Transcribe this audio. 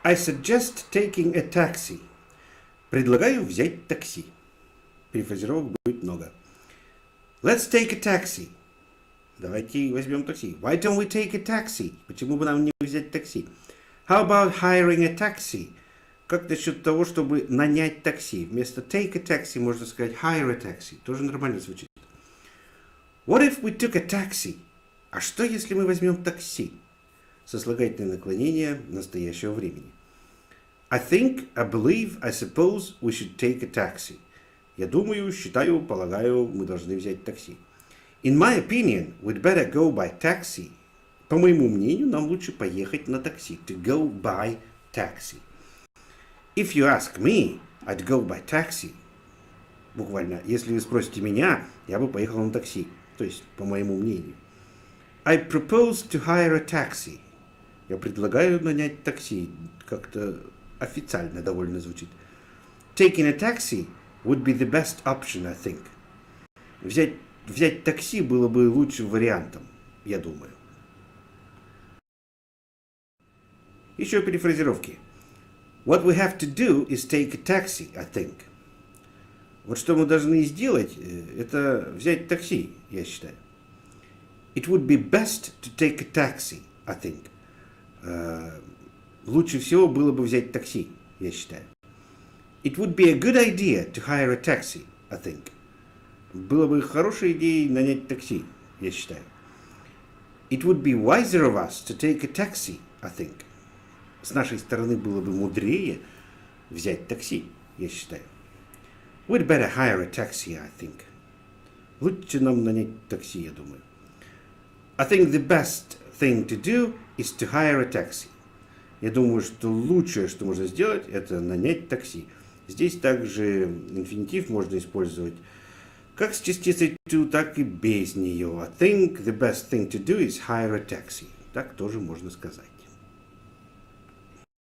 I suggest taking a taxi. Предлагаю взять такси. Перефразировок будет много. Let's take a taxi. Давайте возьмем такси. Why don't we take a taxi? Почему бы нам не взять такси? How about hiring a taxi? Как насчет того, чтобы нанять такси? Вместо take a taxi можно сказать hire a taxi. Тоже нормально звучит. What if we took a taxi? А что, если мы возьмем такси? Сослагательное наклонение настоящего времени. I think, I believe, I suppose we should take a taxi. Я думаю, считаю, полагаю, мы должны взять такси. In my opinion, we'd better go by taxi. По моему мнению, нам лучше поехать на такси. To go by taxi. If you ask me, I'd go by taxi. Буквально, если вы спросите меня, я бы поехал на такси. То есть, по моему мнению. I propose to hire a taxi. Я предлагаю нанять такси. Как-то официально довольно звучит. Taking a taxi would be the best option, I think. Взять такси было бы лучшим вариантом, я думаю. Еще перефразировки. What we have to do is take a taxi, I think. Вот что мы должны сделать, это взять такси, я считаю. It would be best to take a taxi, I think. Лучше всего было бы взять такси, я считаю. It would be a good idea to hire a taxi, I think. Было бы хорошей идеей нанять такси, я считаю. It would be wiser of us to take a taxi, I think. С нашей стороны было бы мудрее взять такси, я считаю. We'd better hire a taxi, I think. Лучше нам нанять такси, я думаю. I think the best thing to do is to hire a taxi. Я думаю, что лучшее, что можно сделать, это нанять такси. Здесь также инфинитив можно использовать как с частицей to, так и без нее. I think the best thing to do is hire a taxi. Так тоже можно сказать.